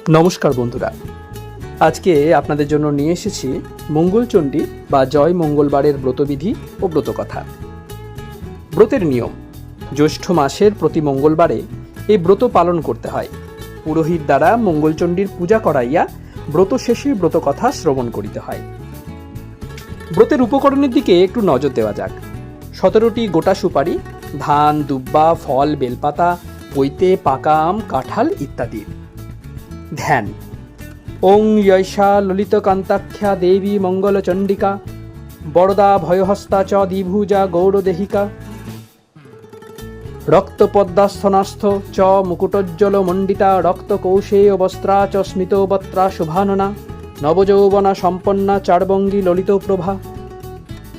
নমস্কার বন্ধুরা, আজকে আপনাদের জন্য নিয়ে এসেছি মঙ্গলচণ্ডী বা জয় মঙ্গলবারের ব্রতবিধি ও ব্রতকথা। ব্রতের নিয়ম: জ্যৈষ্ঠ মাসের প্রতি মঙ্গলবারে এই ব্রত পালন করতে হয়। পুরোহিত দ্বারা মঙ্গলচণ্ডীর পূজা করাইয়া ব্রত শেষে ব্রতকথা শ্রবণ করিতে হয়। ব্রতের উপকরণের দিকে একটু নজর দেওয়া যাক। 17টি গোটা সুপারি, ধান, দুব্বা, ফল, বেলপাতা, পৈতে, পাকা আম, কাঁঠাল ইত্যাদি। ধ্যান: ওং যৈষা ললিতকান্তাখ্যা দেবী মঙ্গলচণ্ডিকা বরদা ভয়হস্তা চ দ্বিভুজা গৌরদেহিকা রক্তপদ্মাস্তনাস্থ চ মুকুটোজ্জ্বল মণ্ডিতা রক্তকৌশেয় বস্ত্রা চ স্মিতবত্রা শুভাননা নবযৌবনা সম্পন্না চার্বঙ্গী ললিতপ্রভা।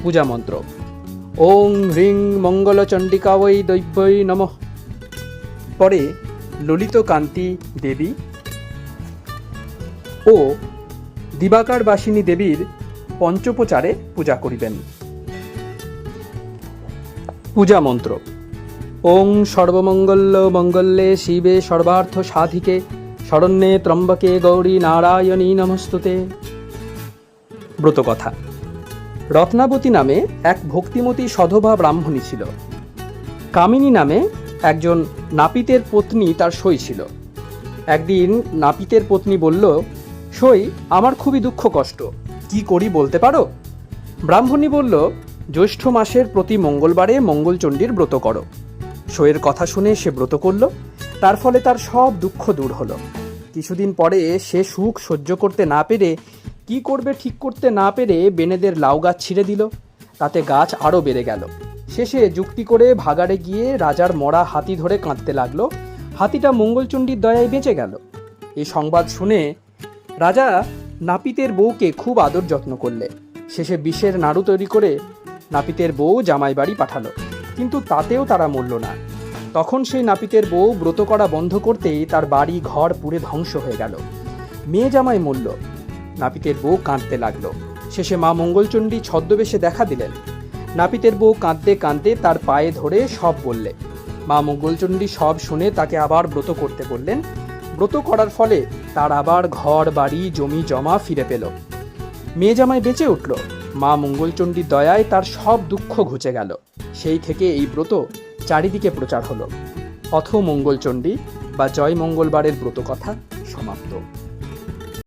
পূজা মন্ত্র: ওং হ্রিং মঙ্গলচণ্ডিকা বৈ দৈব্যৈ নমঃ। পরে ললিতকান্তি দেবী ও দিবাকার বাসিনী দেবীর পঞ্চোপচারে পূজা করিবেন। পূজা মন্ত্র: ওং সর্বমঙ্গল মঙ্গলে শিবে সর্বার্থ সাধিকে শরণ্যে ত্রম্বকে গৌরী নারায়ণী নমস্তুতে। ব্রতকথা: রত্নাবতী নামে এক ভক্তিমতী সধবা ব্রাহ্মণী ছিল। কামিনী নামে একজন নাপিতের পত্নী তার সই ছিল। একদিন নাপিতের পত্নী বলল, সই, আমার খুবই দুঃখ কষ্ট, কি করি বলতে পারো? ব্রাহ্মণী বলল, জ্যৈষ্ঠ মাসের প্রতি মঙ্গলবারে মঙ্গলচণ্ডীর ব্রত করো। সইয়ের কথা শুনে সে ব্রত করল। তার ফলে তার সব দুঃখ দূর হলো। কিছুদিন পরে সে সুখ সহ্য করতে না পেরে, কি করবে ঠিক করতে না পেরে, বেনেদের লাউ গাছ ছিঁড়ে দিল। তাতে গাছ আরও বেড়ে গেল। শেষে যুক্তি করে ভাগাড়ে গিয়ে রাজার মরা হাতি ধরে কাঁদতে লাগলো। হাতিটা মঙ্গলচণ্ডীর দয়ায় বেঁচে গেল। এই সংবাদ শুনে রাজা নাপিতের বউকে খুব আদর যত্ন করলে। শেষে বিষের নাড়ু তৈরি করে নাপিতের বউ জামাই বাড়ি পাঠালো, কিন্তু তাতেও তারা মরল না। তখন সেই নাপিতের বউ ব্রত করা বন্ধ করতেই তার বাড়ি ঘর পুড়ে ধ্বংস হয়ে গেল। মেয়ে জামাই মরল। নাপিতের বউ কাঁদতে লাগলো। শেষে মা মঙ্গলচণ্ডী ছদ্মবেশে দেখা দিলেন। নাপিতের বউ কাঁদতে কাঁদতে তার পায়ে ধরে সব বললে। মা মঙ্গলচণ্ডী সব শুনে তাকে আবার ব্রত করতে বললেন। ব্রত করার ফলে তার আবার ঘর বাড়ি জমি জমা ফিরে পেল। মেয়ে জামাই বেঁচে উঠল। মা মঙ্গলচণ্ডীর দয়ায় তার সব দুঃখ ঘুচে গেল। সেই থেকে এই ব্রত চারিদিকে প্রচার হলো। অথ মঙ্গলচণ্ডী বা জয় মঙ্গলবারের ব্রতকথা সমাপ্ত।